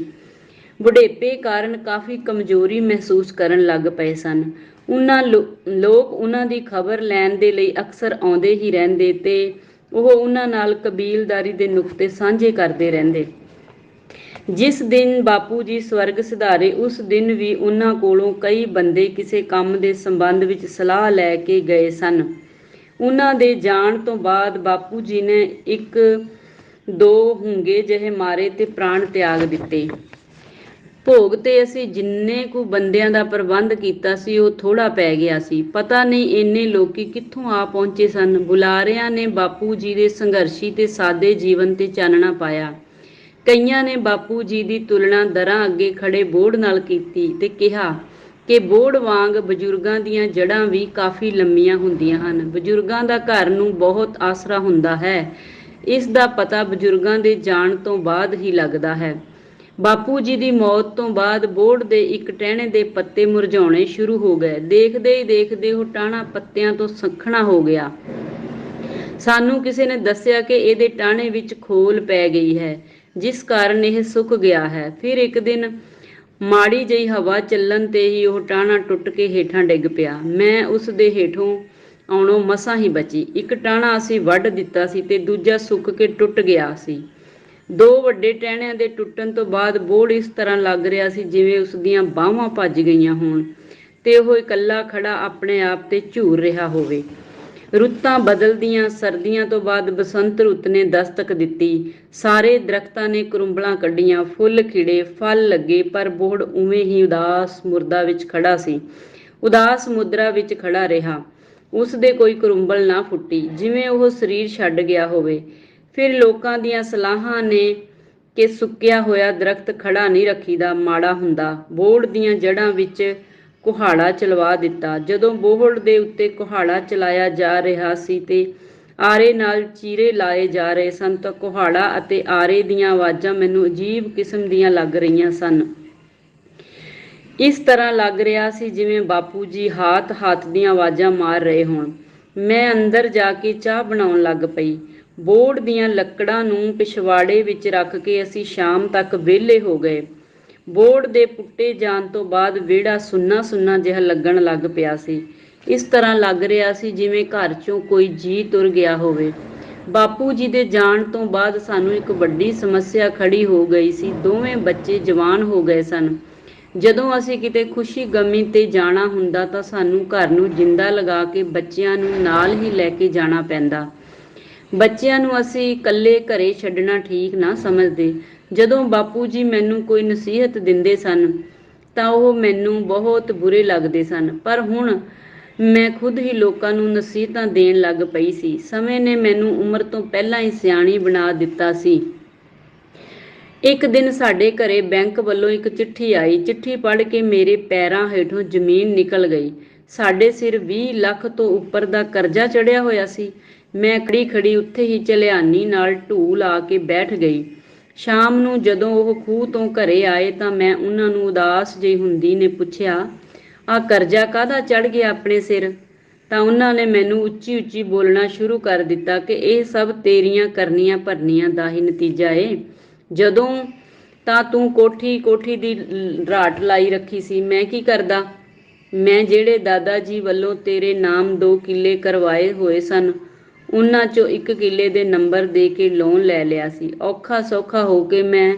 ਬੁਢੇਪੇ ਕਾਰਨ ਕਾਫੀ ਕਮਜ਼ੋਰੀ ਮਹਿਸੂਸ ਕਰਨ ਲੱਗ ਪਏ ਸਨ। ਲੋਕ ਉਹਨਾਂ ਦੀ ਖਬਰ ਲੈਣ ਦੇ ਲਈ ਅਕਸਰ ਆਉਂਦੇ ਹੀ ਰਹਿੰਦੇ ਤੇ ਉਹ ਉਹਨਾਂ ਨਾਲ ਕਬੀਲਦਾਰੀ ਦੇ ਨੁਕਤੇ ਸਾਂਝੇ ਕਰਦੇ ਰਹਿੰਦੇ। ਜਿਸ ਦਿਨ ਬਾਪੂ ਜੀ ਸਵਰਗ ਸਿਧਾਰੇ, ਉਸ ਦਿਨ ਵੀ ਉਹਨਾਂ ਕੋਲੋਂ ਕਈ ਬੰਦੇ ਕਿਸੇ ਕੰਮ ਦੇ ਸੰਬੰਧ ਵਿੱਚ ਸਲਾਹ ਲੈ ਕੇ ਗਏ ਸਨ। ਉਹਨਾਂ ਦੇ ਜਾਣ ਤੋਂ ਬਾਅਦ ਬਾਪੂ ਜੀ ਨੇ 1-2 ਹੁੰਗੇ ਜਿਹੇ ਮਾਰੇ ਤੇ ਪ੍ਰਾਣ ਤਿਆਗ ਦਿੱਤੇ। ਭੋਗ ਤੇ ਅਸੀਂ ਜਿੰਨੇ ਕੁ ਬੰਦਿਆਂ ਦਾ ਪ੍ਰਬੰਧ ਕੀਤਾ ਸੀ ਉਹ ਥੋੜ੍ਹਾ ਪੈ ਗਿਆ ਸੀ। ਪਤਾ ਨਹੀਂ ਇੰਨੇ ਲੋਕੀ ਕਿੱਥੋਂ ਆ ਪਹੁੰਚੇ ਸਨ। ਬੁਲਾਰਿਆਂ ਨੇ ਬਾਪੂ ਜੀ ਦੇ ਸੰਘਰਸ਼ੀ ਤੇ ਸਾਦੇ ਜੀਵਨ ਤੇ ਚਾਨਣਾ ਪਾਇਆ। ਕਈਆਂ ਨੇ ਬਾਪੂ ਜੀ ਦੀ ਤੁਲਨਾ ਦਰਾਂ ਅੱਗੇ ਖੜੇ ਬੋਹੜ ਨਾਲ ਕੀਤੀ ਤੇ ਕਿਹਾ ਕਿ ਬੋਹੜ ਵਾਂਗ ਬਜ਼ੁਰਗਾਂ ਦੀਆਂ ਜੜ੍ਹਾਂ ਵੀ ਕਾਫੀ ਲੰਮੀਆਂ ਹੁੰਦੀਆਂ ਹਨ। ਬਜ਼ੁਰਗਾਂ ਦਾ ਘਰ ਨੂੰ ਬਹੁਤ ਆਸਰਾ ਹੁੰਦਾ ਹੈ। ਇਸ ਦਾ ਪਤਾ ਬਜ਼ੁਰਗਾਂ ਦੇ ਜਾਣ ਤੋਂ ਬਾਅਦ ਹੀ ਲੱਗਦਾ ਹੈ। ਬਾਪੂ ਜੀ ਦੀ ਮੌਤ ਤੋਂ ਬਾਅਦ ਬੋਹੜ ਦੇ ਇੱਕ ਟਹਿਣੇ ਦੇ ਪੱਤੇ ਮੁਰਝਾਉਣੇ ਸ਼ੁਰੂ ਹੋ ਗਏ। ਦੇਖਦੇ ਹੀ ਦੇਖਦੇ ਉਹ ਟਾਹਣਾ ਪੱਤਿਆਂ ਤੋਂ ਸੱਖਣਾ ਹੋ ਗਿਆ। ਸਾਨੂੰ ਕਿਸੇ ਨੇ ਦੱਸਿਆ ਕਿ ਇਹਦੇ ਟਾਹਣੇ ਵਿੱਚ ਖੋਲ ਪੈ ਗਈ ਹੈ, ਜਿਸ ਕਾਰਨ ਇਹ ਸੁੱਕ ਗਿਆ ਹੈ। ਫਿਰ ਇੱਕ ਦਿਨ ਮਾੜੀ ਜਿਹੀ ਹਵਾ ਚੱਲਣ ਤੇ ਹੀ ਉਹ ਟਾਹਣਾ ਟੁੱਟ ਕੇ ਹੇਠਾਂ ਡਿੱਗ ਪਿਆ। ਮੈਂ ਉਸ ਦੇ ਹੇਠੋਂ ਆਉਣੋਂ ਮਸਾਂ ਹੀ ਬਚੀ। ਇੱਕ ਟਾਹਣਾ ਅਸੀਂ ਵੱਢ ਦਿੱਤਾ ਸੀ ਤੇ ਦੂਜਾ ਸੁੱਕ ਕੇ ਟੁੱਟ ਗਿਆ ਸੀ। 2 ਵੱਡੇ ਟਹਿਣਿਆਂ ਦੇ ਟੁੱਟਣ ਤੋਂ ਬਾਅਦ ਬੋਹੜ ਇਸ ਤਰ੍ਹਾਂ ਲੱਗ ਰਿਹਾ ਸੀ ਜਿਵੇਂ ਉਸ ਦੀਆਂ ਬਾਹਾਂ ਭੱਜ ਗਈਆਂ ਹੋਣ ਤੇ ਉਹ ਇਕੱਲਾ ਖੜਾ ਆਪਣੇ ਆਪ ਤੇ ਝੂਰ ਰਿਹਾ ਹੋਵੇ। ਰੁੱਤਾਂ ਬਦਲਦੀਆਂ। ਸਰਦੀਆਂ ਤੋਂ ਬਾਅਦ ਬਸੰਤ ਰੁੱਤ ਨੇ ਦਸਤਕ ਦਿੱਤੀ। ਸਾਰੇ ਦਰਖਤਾਂ ਨੇ ਕਰੁੰਬਲਾਂ ਕੱਢੀਆਂ, ਫੁੱਲ ਖਿੜੇ, ਫਲ ਲੱਗੇ, ਪਰ ਬੋਹੜ ਉਵੇਂ ਹੀ ਉਦਾਸ ਮੁਦਰਾ ਵਿੱਚ ਖੜਾ ਰਿਹਾ। ਉਸ ਦੇ ਕੋਈ ਕਰੁੰਬਲ ਨਾ ਫੁੱਟੀ, ਜਿਵੇਂ ਉਹ ਸਰੀਰ ਛੱਡ ਗਿਆ ਹੋਵੇ। ਫਿਰ ਲੋਕਾਂ ਦੀਆਂ ਸਲਾਹਾਂ ਨੇ ਕਿ ਸੁੱਕਿਆ ਹੋਇਆ ਦਰਖਤ ਖੜਾ ਨਹੀਂ ਰੱਖੀਦਾ, ਮਾੜਾ ਹੁੰਦਾ। ਬੋਹੜ ਦੀਆਂ ਜੜ੍ਹਾਂ ਵਿੱਚ ਕੁਹਾੜਾ ਚਲਵਾ ਦਿੱਤਾ। ਜਦੋਂ ਬੋਹੜ ਦੇ ਉੱਤੇ ਕੁਹਾੜਾ ਚਲਾਇਆ ਜਾ ਰਿਹਾ ਸੀ ਤੇ ਆਰੇ ਨਾਲ ਚੀਰੇ ਲਾਏ ਜਾ ਰਹੇ ਸਨ ਤਾਂ ਕੁਹਾੜਾ ਅਤੇ ਆਰੇ ਦੀਆਂ ਆਵਾਜ਼ਾਂ ਮੈਨੂੰ ਅਜੀਬ ਕਿਸਮ ਦੀਆਂ ਲੱਗ ਰਹੀਆਂ ਸਨ। ਇਸ ਤਰ੍ਹਾਂ ਲੱਗ ਰਿਹਾ ਸੀ ਜਿਵੇਂ ਬਾਪੂ ਜੀ ਹਾਤ ਦੀਆਂ ਆਵਾਜ਼ਾਂ ਮਾਰ ਰਹੇ ਹੋਣ। ਮੈਂ ਅੰਦਰ ਜਾ ਕੇ ਚਾਹ ਬਣਾਉਣ ਲੱਗ ਪਈ। ਬੋਹੜ ਦੀਆਂ ਲੱਕੜਾਂ ਨੂੰ ਪਿਛਵਾੜੇ ਵਿੱਚ ਰੱਖ ਕੇ ਅਸੀਂ ਸ਼ਾਮ ਤੱਕ ਵਿਹਲੇ ਹੋ ਗਏ। ਬੋਹੜ ਦੇ ਪੁੱਟੇ ਜਾਣ ਤੋਂ ਬਾਅਦ ਵਿਹੜਾ ਸੁੰਨਾ ਜਿਹਾ ਲੱਗਣ ਲੱਗ ਪਿਆ ਸੀ। ਇਸ ਤਰ੍ਹਾਂ ਲੱਗ ਰਿਹਾ ਸੀ ਜਿਵੇਂ ਘਰ 'ਚੋਂ ਕੋਈ ਜੀਅ ਤੁਰ ਗਿਆ ਹੋਵੇ। ਬਾਪੂ ਜੀ ਦੇ ਜਾਣ ਤੋਂ ਬਾਅਦ ਸਾਨੂੰ ਇੱਕ ਵੱਡੀ ਸਮੱਸਿਆ ਖੜੀ ਹੋ ਗਈ ਸੀ। ਦੋਵੇਂ ਬੱਚੇ ਜਵਾਨ ਹੋ ਗਏ ਸਨ। ਜਦੋਂ ਅਸੀਂ ਕਿਤੇ ਖੁਸ਼ੀ ਗਮੀ ਤੇ ਜਾਣਾ ਹੁੰਦਾ ਤਾਂ ਸਾਨੂੰ ਘਰ ਨੂੰ ਜਿੰਦਾ ਲਗਾ ਕੇ ਬੱਚਿਆਂ ਨੂੰ ਨਾਲ ਹੀ ਲੈ ਕੇ ਜਾਣਾ ਪੈਂਦਾ। ਬੱਚਿਆਂ ਨੂੰ ਅਸੀਂ ਇਕੱਲੇ ਘਰੇ ਛੱਡਣਾ ਠੀਕ ਨਾ ਸਮਝਦੇ। ਜਦੋਂ ਬਾਪੂ ਜੀ ਮੈਨੂੰ ਕੋਈ ਨਸੀਹਤ ਦਿੰਦੇ ਸਨ ਤਾਂ ਉਹ ਮੈਨੂੰ ਬਹੁਤ ਬੁਰੇ ਲੱਗਦੇ ਸਨ, ਪਰ ਹੁਣ ਮੈਂ ਖੁਦ ਹੀ ਲੋਕਾਂ ਨੂੰ ਨਸੀਹਤਾਂ ਦੇਣ ਲੱਗ ਪਈ ਸੀ। ਸਮੇਂ ਨੇ ਮੈਨੂੰ ਉਮਰ ਤੋਂ ਪਹਿਲਾਂ ਹੀ ਸਿਆਣੀ ਬਣਾ ਦਿੱਤਾ ਸੀ। ਇੱਕ ਦਿਨ ਸਾਡੇ ਘਰੇ ਬੈਂਕ ਵੱਲੋਂ ਇੱਕ ਚਿੱਠੀ ਆਈ। ਚਿੱਠੀ ਪੜ੍ਹ ਕੇ ਮੇਰੇ ਪੈਰਾਂ ਹੇਠੋਂ ਜ਼ਮੀਨ ਨਿਕਲ ਗਈ। ਸਾਡੇ ਸਿਰ 20 ਲੱਖ ਤੋਂ ਉੱਪਰ ਦਾ ਕਰਜ਼ਾ ਚੜਿਆ ਹੋਇਆ ਸੀ। ਮੈਂ ਖੜੀ ਖੜੀ ਉੱਥੇ ਹੀ ਝਲਿਆਣੀ ਨਾਲ ਢੂਹ ਲਾ ਕੇ ਬੈਠ ਗਈ। ਸ਼ਾਮ ਨੂੰ ਜਦੋਂ ਉਹ ਖੂਹ ਤੋਂ ਘਰੇ ਆਏ ਤਾਂ ਮੈਂ ਉਹਨਾਂ ਨੂੰ ਉਦਾਸ ਜਿਹੀ ਹੁੰਦੀ ਨੇ ਪੁੱਛਿਆ, ਆਹ ਕਰਜ਼ਾ ਕਾਹਦਾ ਚੜ ਗਿਆ ਆਪਣੇ ਸਿਰ? ਤਾਂ ਉਹਨਾਂ ਨੇ ਮੈਨੂੰ ਉੱਚੀ ਉੱਚੀ ਬੋਲਣਾ ਸ਼ੁਰੂ ਕਰ ਦਿੱਤਾ ਕਿ ਇਹ ਸਭ ਤੇਰੀਆਂ ਕਰਨੀਆਂ ਭਰਨੀਆਂ ਦਾ ਹੀ ਨਤੀਜਾ ਏ। ਜਦੋਂ ਤਾਂ ਤੂੰ ਕੋਠੀ ਦੀ ਰਾਟ ਲਾਈ ਰੱਖੀ ਸੀ, ਮੈਂ ਕੀ ਕਰਦਾ? ਮੈਂ ਜਿਹੜੇ ਦਾਦਾ ਜੀ ਵੱਲੋਂ ਤੇਰੇ ਨਾਮ 2 ਕਿੱਲੇ ਕਰਵਾਏ ਹੋਏ ਸਨ, ਉਹਨਾਂ 'ਚੋਂ 1 ਕਿੱਲੇ ਦੇ ਨੰਬਰ ਦੇ ਕੇ ਲੋਨ ਲੈ ਲਿਆ ਸੀ। ਔਖਾ ਸੌਖਾ ਹੋ ਕੇ ਮੈਂ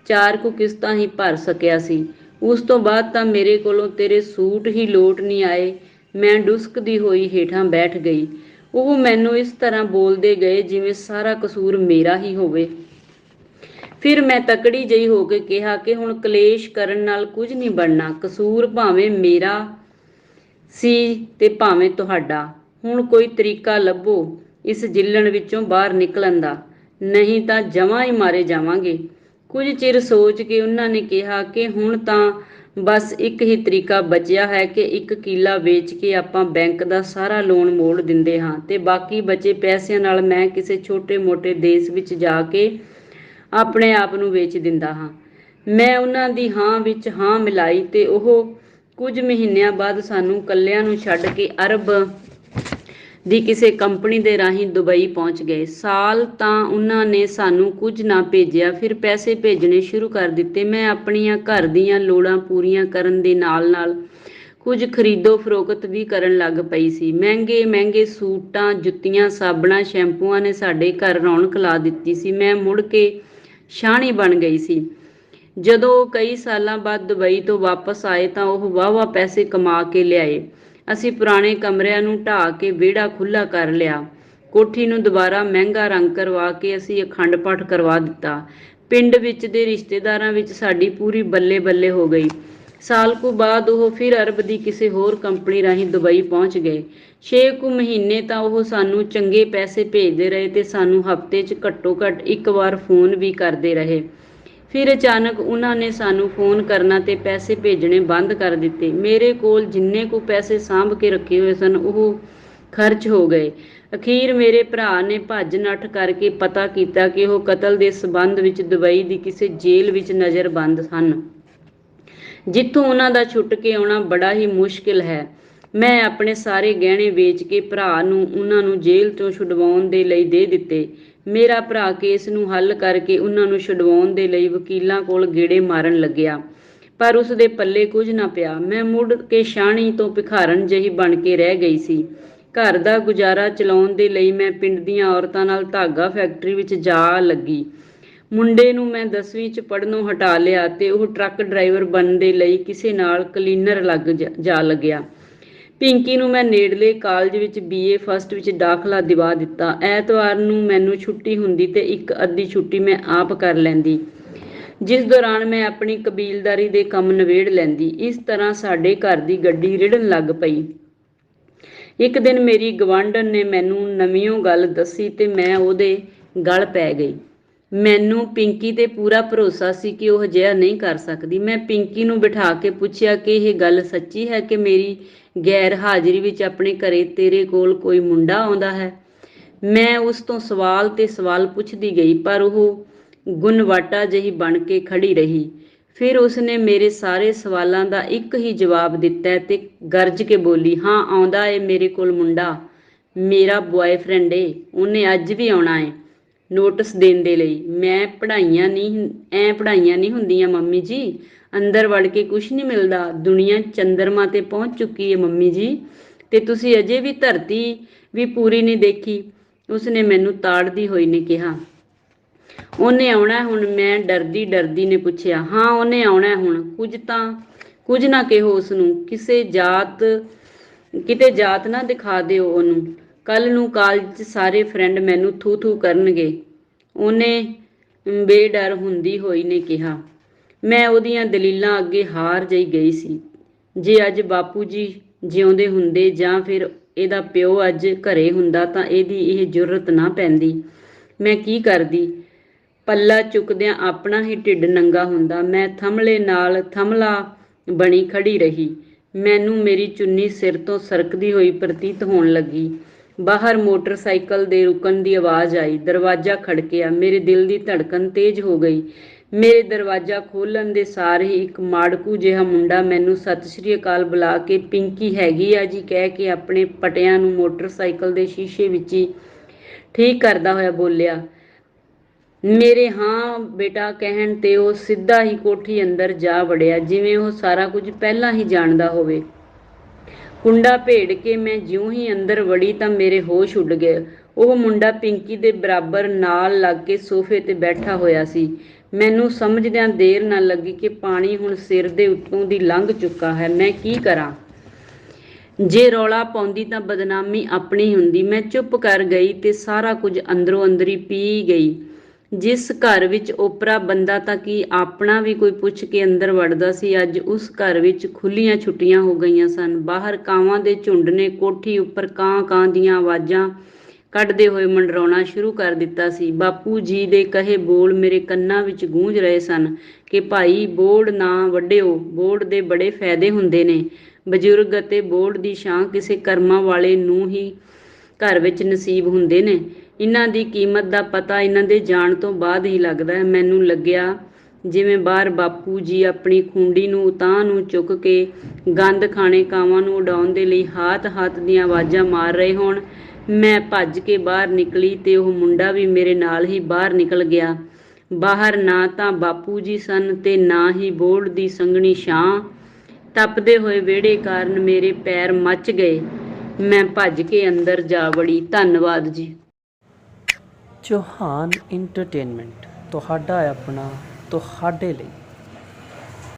4 ਕੁ ਕਿਸ਼ਤਾਂ ਹੀ ਭਰ ਸਕਿਆ ਸੀ। ਉਸ ਤੋਂ ਬਾਅਦ ਤਾਂ ਮੇਰੇ ਕੋਲੋਂ ਤੇਰੇ ਸੂਟ ਹੀ ਲੋਟ ਨਹੀਂ ਆਏ। ਮੈਂ ਡੁਸਕਦੀ ਹੋਈ ਹੇਠਾਂ ਬੈਠ ਗਈ। ਉਹ ਮੈਨੂੰ ਇਸ ਤਰ੍ਹਾਂ ਬੋਲਦੇ ਗਏ ਜਿਵੇਂ ਸਾਰਾ ਕਸੂਰ ਮੇਰਾ ਹੀ ਹੋਵੇ। ਫਿਰ ਮੈਂ ਤਕੜੀ ਜਿਹੀ ਹੋ ਕੇ ਕਿਹਾ ਕਿ ਹੁਣ ਕਲੇਸ਼ ਕਰਨ ਨਾਲ ਕੁਝ ਨਹੀਂ ਬਣਨਾ। ਕਸੂਰ ਭਾਵੇਂ ਮੇਰਾ ਸੀ ਤੇ ਭਾਵੇਂ ਤੁਹਾਡਾ। ਹੁਣ ਕੋਈ ਤਰੀਕਾ ਲੱਭੋ ਇਸ ਜਿੱਲਣ ਵਿੱਚੋਂ ਬਾਹਰ ਨਿਕਲਣ ਦਾ, ਨਹੀਂ ਤਾਂ ਜਮਾਂ ਹੀ ਮਾਰੇ ਜਾਵਾਂਗੇ। ਕੁਝ ਚਿਰ ਸੋਚ ਕੇ ਉਹਨਾਂ ਨੇ ਕਿਹਾ ਕਿ ਹੁਣ ਤਾਂ ਬਸ ਇੱਕ ਹੀ ਤਰੀਕਾ ਬਚਿਆ ਹੈ ਕਿ 1 ਕਿੱਲਾ ਵੇਚ ਕੇ ਆਪਾਂ ਬੈਂਕ ਦਾ ਸਾਰਾ ਲੋਨ ਮੋੜ ਦਿੰਦੇ ਹਾਂ ਤੇ ਬਾਕੀ ਬਚੇ ਪੈਸਿਆਂ ਨਾਲ ਮੈਂ ਕਿਸੇ ਛੋਟੇ ਮੋਟੇ ਦੇਸ਼ ਵਿੱਚ ਜਾ ਕੇ ਆਪਣੇ ਆਪ ਨੂੰ ਵੇਚ ਦਿੰਦਾ ਹਾਂ। ਮੈਂ ਉਹਨਾਂ ਦੀ ਹਾਂ ਵਿੱਚ ਹਾਂ ਮਿਲਾਈ ਤੇ ਉਹ ਕੁਝ ਮਹੀਨਿਆਂ ਬਾਅਦ ਸਾਨੂੰ ਇਕੱਲਿਆਂ ਨੂੰ ਛੱਡ ਕੇ ਅਰਬ ਦੀ ਕਿਸੇ ਕੰਪਨੀ ਦੇ ਰਾਹੀਂ ਦੁਬਈ ਪਹੁੰਚ ਗਏ। ਸਾਲ ਤਾਂ ਉਹਨਾਂ ਨੇ ਸਾਨੂੰ ਕੁਝ ਨਾ ਭੇਜਿਆ, ਫਿਰ ਪੈਸੇ ਭੇਜਣੇ ਸ਼ੁਰੂ ਕਰ ਦਿੱਤੇ। ਮੈਂ ਆਪਣੀਆਂ ਘਰ ਦੀਆਂ ਲੋੜਾਂ ਪੂਰੀਆਂ ਕਰਨ ਦੇ ਨਾਲ ਨਾਲ ਕੁਝ ਖਰੀਦੋ ਫਰੋਖਤ ਵੀ ਕਰਨ ਲੱਗ ਪਈ ਸੀ। ਮਹਿੰਗੇ ਮਹਿੰਗੇ ਸੂਟਾਂ, ਜੁੱਤੀਆਂ, ਸਾਬਣਾਂ, ਸ਼ੈਂਪੂਆਂ ਨੇ ਸਾਡੇ ਘਰ ਰੌਣਕ ਲਾ ਦਿੱਤੀ ਸੀ। ਮੈਂ ਮੁੜ ਕੇ ਸ਼ਾਹਣੀ ਬਣ ਗਈ ਸੀ। ਜਦੋਂ ਕਈ ਸਾਲਾਂ ਬਾਅਦ ਦੁਬਈ ਤੋਂ ਵਾਪਸ ਆਏ ਤਾਂ ਉਹ ਵਾਹਵਾ ਪੈਸੇ ਕਮਾ ਕੇ ਲਿਆਏ। ਅਸੀਂ ਪੁਰਾਣੇ ਕਮਰਿਆਂ ਨੂੰ ਢਾਹ ਕੇ ਵਿਹੜਾ ਖੁੱਲ੍ਹਾ ਕਰ ਲਿਆ। ਕੋਠੀ ਨੂੰ ਦੁਬਾਰਾ ਮਹਿੰਗਾ ਰੰਗ ਕਰਵਾ ਕੇ ਅਸੀਂ ਅਖੰਡ ਪਾਠ ਕਰਵਾ ਦਿੱਤਾ। ਪਿੰਡ ਵਿੱਚ ਦੇ ਰਿਸ਼ਤੇਦਾਰਾਂ ਵਿੱਚ ਸਾਡੀ ਪੂਰੀ ਬੱਲੇ ਬੱਲੇ ਹੋ ਗਈ। ਸਾਲ ਕੁ ਬਾਅਦ ਉਹ ਫਿਰ ਅਰਬ ਦੀ ਕਿਸੇ ਹੋਰ ਕੰਪਨੀ ਰਾਹੀਂ ਦੁਬਈ ਪਹੁੰਚ ਗਏ। 6 ਕੁ ਮਹੀਨੇ ਤਾਂ ਉਹ ਸਾਨੂੰ ਚੰਗੇ ਪੈਸੇ ਭੇਜਦੇ ਰਹੇ ਤੇ ਸਾਨੂੰ ਹਫ਼ਤੇ 'ਚ ਘੱਟੋ ਘੱਟ 1 ਵਾਰ ਫੋਨ ਵੀ ਕਰਦੇ ਰਹੇ। ਫਿਰ ਅਚਾਨਕ ਉਹਨਾਂ ਨੇ ਸਾਨੂੰ ਫੋਨ ਕਰਨਾ ਤੇ ਪੈਸੇ ਭੇਜਣੇ ਬੰਦ ਕਰ ਦਿੱਤੇ। ਮੇਰੇ ਕੋਲ ਜਿੰਨੇ ਕੁ ਪੈਸੇ ਸਾਂਭ ਕੇ ਰੱਖੇ ਹੋਏ ਸਨ ਉਹ ਖਰਚ ਹੋ ਗਏ। ਅਖੀਰ ਮੇਰੇ ਭਰਾ ਨੇ ਭੱਜ ਨੱਠ ਕਰਕੇ ਪਤਾ ਕੀਤਾ ਕਿ ਉਹ ਕਤਲ ਦੇ ਸਬੰਧ ਵਿੱਚ ਦੁਬਈ ਦੀ ਕਿਸੇ ਜੇਲ੍ਹ ਵਿੱਚ ਨਜ਼ਰਬੰਦ ਹਨ, ਜਿੱਥੋਂ ਉਹਨਾਂ ਦਾ ਛੁੱਟ ਕੇ ਆਉਣਾ ਬੜਾ ਹੀ ਮੁਸ਼ਕਿਲ ਹੈ। ਮੈਂ ਆਪਣੇ ਸਾਰੇ ਗਹਿਣੇ ਵੇਚ ਕੇ ਭਰਾ ਨੂੰ ਉਹਨਾਂ ਨੂੰ ਜੇਲ੍ਹ ਤੋਂ ਛੁਡਵਾਉਣ ਦੇ ਲਈ ਦੇ ਦਿੱਤੇ। ਮੇਰਾ ਭਰਾ ਕੇਸ ਨੂੰ ਹੱਲ ਕਰਕੇ ਉਹਨਾਂ ਨੂੰ ਛੁਡਵਾਉਣ ਦੇ ਲਈ ਵਕੀਲਾਂ ਕੋਲ ਗੇੜੇ ਮਾਰਨ ਲੱਗਿਆ, ਪਰ ਉਸਦੇ ਪੱਲੇ ਕੁਝ ਨਾ ਪਿਆ। ਮੈਂ ਮੁੜ ਕੇ ਸ਼ਾਹਣੀ ਤੋਂ ਭਿਖਾਰਣ ਜਿਹੀ ਬਣ ਕੇ ਰਹਿ ਗਈ ਸੀ। ਘਰ ਦਾ ਗੁਜ਼ਾਰਾ ਚਲਾਉਣ ਦੇ ਲਈ ਮੈਂ ਪਿੰਡ ਦੀਆਂ ਔਰਤਾਂ ਨਾਲ ਧਾਗਾ ਫੈਕਟਰੀ ਵਿੱਚ ਜਾ ਲੱਗੀ। ਮੁੰਡੇ ਨੂੰ ਮੈਂ 10ਵੀਂ 'ਚ ਪੜ੍ਹਨੋਂ ਹਟਾ ਲਿਆ ਤੇ ਉਹ ਟਰੱਕ ਡਰਾਈਵਰ ਬਣਨ ਦੇ ਲਈ ਕਿਸੇ ਨਾਲ ਕਲੀਨਰ ਲੱਗ ਜਾ ਲੱਗਿਆ। ਪਿੰਕੀ ਨੂੰ ਮੈਂ ਨੇੜਲੇ ਕਾਲਜ ਵਿੱਚ BA ਫਸਟ ਵਿੱਚ ਦਾਖਲਾ ਦਿਵਾ ਦਿੱਤਾ। ਐਤਵਾਰ ਨੂੰ ਮੈਨੂੰ ਛੁੱਟੀ ਹੁੰਦੀ ਤੇ ਇੱਕ ਅੱਧੀ ਛੁੱਟੀ ਮੈਂ ਆਪ ਕਰ ਲੈਂਦੀ, ਜਿਸ ਦੌਰਾਨ ਮੈਂ ਆਪਣੀ ਕਬੀਲਦਾਰੀ ਦੇ ਕੰਮ ਨਿਬੇੜ ਲੈਂਦੀ। ਇਸ ਤਰ੍ਹਾਂ ਸਾਡੇ ਘਰ ਦੀ ਗੱਡੀ ਰਿੜਨ ਲੱਗ ਪਈ। ਇੱਕ ਦਿਨ ਮੇਰੀ ਗਵਾਂਢਣ ਨੇ ਮੈਨੂੰ ਨਵੀਂਓ ਗੱਲ ਦੱਸੀ ਤੇ ਮੈਂ ਉਹਦੇ ਗਲ ਪੈ ਗਈ। ਮੈਨੂੰ ਪਿੰਕੀ ਤੇ ਪੂਰਾ ਭਰੋਸਾ ਸੀ ਕਿ ਉਹ ਅਜਿਹਾ ਨਹੀਂ ਕਰ ਸਕਦੀ। ਮੈਂ ਪਿੰਕੀ ਨੂੰ ਬਿਠਾ ਕੇ ਪੁੱਛਿਆ ਕਿ ਇਹ ਗੱਲ ਸੱਚੀ ਹੈ ਕਿ ਮੇਰੀ ਗੈਰ ਹਾਜ਼ਰੀ ਵਿੱਚ ਆਪਣੇ ਘਰੇ ਤੇਰੇ ਕੋਲ ਕੋਈ ਮੁੰਡਾ ਆਉਂਦਾ ਹੈ। ਮੈਂ ਉਸ ਤੋਂ ਸਵਾਲ ਤੇ ਸਵਾਲ ਪੁੱਛਦੀ ਗਈ, ਪਰ ਉਹ ਗੁੰਨਵਾਟਾ ਜਿਹੀ ਬਣ ਕੇ ਖੜੀ ਰਹੀ। ਫਿਰ ਉਸਨੇ ਮੇਰੇ ਸਾਰੇ ਸਵਾਲਾਂ ਦਾ ਇੱਕ ਹੀ ਜਵਾਬ ਦਿੱਤਾ ਤੇ ਗਰਜ ਕੇ ਬੋਲੀ, ਹਾਂ ਆਉਂਦਾ ਏ ਮੇਰੇ ਕੋਲ ਮੁੰਡਾ, ਮੇਰਾ ਬੁਆਏਫ੍ਰੈਂਡ ਏ, ਉਹਨੇ ਅੱਜ ਵੀ ਆਉਣਾ ਏ ਨੋਟਿਸ ਦੇਣ ਦੇ ਲਈ। ਮੈਂ ਪੜ੍ਹਾਈਆਂ ਨਹੀਂ ਹੁੰਦੀਆਂ ਮੰਮੀ ਜੀ, ਅੰਦਰ ਵੜ ਕੇ ਕੁਛ ਨਹੀਂ ਮਿਲਦਾ। ਦੁਨੀਆ ਚੰਦਰਮਾ ਤੇ ਪਹੁੰਚ ਚੁੱਕੀ ਏ ਮੰਮੀ ਜੀ, ਤੇ ਤੁਸੀਂ ਅਜੇ ਵੀ ਧਰਤੀ ਵੀ ਪੂਰੀ ਨਹੀਂ ਦੇਖੀ। ਉਸਨੇ ਮੈਨੂੰ ਤਾੜਦੀ ਹੋਈ ਨੇ ਕਿਹਾ। ਉਹਨੇ ਆਉਣਾ ਹੁਣ? ਮੈਂ ਡਰਦੀ ਡਰਦੀ ਨੇ ਪੁੱਛਿਆ। ਹਾਂ, ਉਹਨੇ ਆਉਣਾ ਹੁਣ। ਕੁਝ ਨਾ ਕਿਹੋ ਉਸਨੂੰ। ਕਿਤੇ ਜਾਤ ਨਾ ਦਿਖਾ ਦਿਓ ਉਹਨੂੰ। ਕੱਲ ਨੂੰ ਕਾਲਜ 'ਚ ਸਾਰੇ ਫਰੈਂਡ ਮੈਨੂੰ ਥੂ ਥੂ ਕਰਨਗੇ, ਉਹਨੇ ਬੇਡਰ ਹੁੰਦੀ ਹੋਈ ਨੇ ਕਿਹਾ। ਮੈਂ ਉਹਦੀਆਂ ਦਲੀਲਾਂ ਅੱਗੇ ਹਾਰ ਜਿਹੀ ਗਈ ਸੀ। ਜੇ ਅੱਜ ਬਾਪੂ ਜੀ ਜਿਉਂਦੇ ਹੁੰਦੇ ਜਾਂ ਫਿਰ ਇਹਦਾ ਪਿਓ ਅੱਜ ਘਰੇ ਹੁੰਦਾ ਤਾਂ ਇਹਦੀ ਇਹ ਜੁਰਤ ਨਾ ਪੈਂਦੀ। ਮੈਂ ਕੀ ਕਰਦੀ? ਪੱਲਾ ਚੁੱਕਦਿਆਂ ਆਪਣਾ ਹੀ ਢਿੱਡ ਨੰਗਾ ਹੁੰਦਾ। ਮੈਂ ਥਮਲੇ ਨਾਲ ਥਮਲਾ ਬਣੀ ਖੜੀ ਰਹੀ। ਮੈਨੂੰ ਮੇਰੀ ਚੁੰਨੀ ਸਿਰ ਤੋਂ ਸਰਕਦੀ ਹੋਈ ਪ੍ਰਤੀਤ ਹੋਣ ਲੱਗੀ। ਬਾਹਰ ਮੋਟਰਸਾਈਕਲ ਦੇ ਰੁਕਣ ਦੀ ਆਵਾਜ਼ ਆਈ। ਦਰਵਾਜ਼ਾ ਖੜਕਿਆ। ਮੇਰੇ ਦਿਲ ਦੀ ਧੜਕਣ ਤੇਜ਼ ਹੋ ਗਈ। ਮੇਰੇ ਦਰਵਾਜ਼ਾ ਖੋਲ੍ਹਣ ਦੇ ਸਾਰ ਹੀ ਇੱਕ ਮਾੜਕੂ ਜਿਹਾ ਮੁੰਡਾ ਮੈਨੂੰ ਸਤਿ ਸ੍ਰੀ ਅਕਾਲ ਬੁਲਾ ਕੇ ਪਿੰਕੀ ਹੈਗੀ ਆ ਜੀ ਕਹਿ ਕੇ ਆਪਣੇ ਪਟਿਆਂ ਨੂੰ ਮੋਟਰਸਾਈਕਲ ਦੇ ਸ਼ੀਸ਼ੇ ਵਿੱਚ ਹੀ ਠੀਕ ਕਰਦਾ ਹੋਇਆ ਬੋਲਿਆ। ਮੇਰੇ ਹਾਂ ਬੇਟਾ ਕਹਿਣ ਤੇ ਉਹ ਸਿੱਧਾ ਹੀ ਕੋਠੀ ਅੰਦਰ ਜਾ ਵੜਿਆ, ਜਿਵੇਂ ਉਹ ਸਾਰਾ ਕੁਝ ਪਹਿਲਾਂ ਹੀ ਜਾਣਦਾ ਹੋਵੇ। ਕੁੰਡਾ ਭੇੜ ਕੇ ਮੈਂ ਜਿਉਂ ਹੀ ਅੰਦਰ ਵੜੀ ਤਾਂ ਮੇਰੇ ਹੋਸ਼ ਉੱਡ ਗਏ। ਉਹ ਮੁੰਡਾ ਪਿੰਕੀ ਦੇ ਬਰਾਬਰ ਨਾਲ ਲੱਗ ਕੇ ਸੋਫੇ ਤੇ ਬੈਠਾ ਹੋਇਆ ਸੀ। ਮੈਨੂੰ ਸਮਝਦਿਆਂ ਦੇਰ ਨਾ ਲੱਗੀ ਕਿ ਪਾਣੀ ਹੁਣ ਸਿਰ ਦੇ ਉੱਤੋਂ ਦੀ ਲੰਘ ਚੁੱਕਾ ਹੈ। ਮੈਂ ਕੀ ਕਰਾਂ? ਜੇ ਰੌਲਾ ਪਾਉਂਦੀ ਤਾਂ ਬਦਨਾਮੀ ਆਪਣੀ ਹੁੰਦੀ। ਮੈਂ ਚੁੱਪ ਕਰ ਗਈ ਤੇ ਸਾਰਾ ਕੁਝ ਅੰਦਰੋਂ ਅੰਦਰੀ ਪੀ ਗਈ। ਜਿਸ ਘਰ ਵਿੱਚ ਓਪਰਾ ਬੰਦਾ ਤਾਂ ਕੀ ਆਪਣਾ ਵੀ ਕੋਈ ਪੁੱਛ ਕੇ ਅੰਦਰ ਵੜਦਾ ਸੀ, ਅੱਜ ਉਸ ਘਰ ਵਿੱਚ ਖੁੱਲ੍ਹੀਆਂ ਛੁੱਟੀਆਂ ਹੋ ਗਈਆਂ ਸਨ। ਬਾਹਰ ਕਾਵਾਂ ਦੇ ਝੁੰਡ ਨੇ ਕੋਠੀ ਉੱਪਰ ਕਾਂ ਦੀਆਂ ਆਵਾਜ਼ਾਂ ਕੱਢਦੇ ਹੋਏ ਮੰਡਰਾਉਣਾ ਸ਼ੁਰੂ ਕਰ ਦਿੱਤਾ ਸੀ। ਬਾਪੂ ਜੀ ਦੇ ਕਹੇ ਬੋਲ ਮੇਰੇ ਕੰਨਾਂ ਵਿੱਚ ਗੂੰਜ ਰਹੇ ਸਨ ਕਿ ਭਾਈ ਬੋਹੜ ਨਾ ਵੱਢਿਓ, ਬੋਹੜ ਦੇ ਬੜੇ ਫਾਇਦੇ ਹੁੰਦੇ ਨੇ। ਬਜ਼ੁਰਗ ਅਤੇ ਬੋਹੜ ਦੀ ਛਾਂ ਕਿਸੇ ਕਰਮਾਂ ਵਾਲੇ ਨੂੰ ਹੀ ਘਰ ਵਿੱਚ ਨਸੀਬ ਹੁੰਦੇ ਨੇ। ਇਹਨਾਂ ਦੀ ਕੀਮਤ ਦਾ ਪਤਾ ਇਹਨਾਂ ਦੇ ਜਾਣ ਤੋਂ ਬਾਅਦ ਹੀ ਲੱਗਦਾ ਹੈ। ਮੈਨੂੰ ਲੱਗਿਆ ਜਿਵੇਂ ਬਾਹਰ ਬਾਪੂ ਜੀ ਆਪਣੀ ਖੂੰਡੀ ਨੂੰ ਉਤਾਂਹ ਨੂੰ ਚੁੱਕ ਕੇ ਗੰਦ ਖਾਣੇ ਕਾਵਾਂ ਨੂੰ ਉਡਾਉਣ ਦੇ ਲਈ ਹਾਤ ਦੀਆਂ ਆਵਾਜ਼ਾਂ ਮਾਰ ਰਹੇ ਹੋਣ। ਮੈਂ ਭੱਜ ਕੇ ਬਾਹਰ ਨਿਕਲੀ ਤੇ ਉਹ ਮੁੰਡਾ ਵੀ ਮੇਰੇ ਨਾਲ ਹੀ ਬਾਹਰ ਨਿਕਲ ਗਿਆ। ਬਾਹਰ ਨਾ ਤਾਂ ਬਾਪੂ ਜੀ ਸਨ ਤੇ ਨਾ ਹੀ ਬੋਹੜ ਦੀ ਸੰਘਣੀ ਛਾਂ। ਤਪਦੇ ਹੋਏ ਵਿਹੜੇ ਕਾਰਨ ਮੇਰੇ ਪੈਰ ਮੱਚ ਗਏ। ਮੈਂ ਭੱਜ ਕੇ ਅੰਦਰ ਜਾ ਵੜੀ। ਧੰਨਵਾਦ ਜੀ। ਚੌਹਾਨ ਇੰਟਰਟੇਨਮੈਂਟ ਤੁਹਾਡਾ ਆਪਣਾ, ਤੁਹਾਡੇ ਲਈ।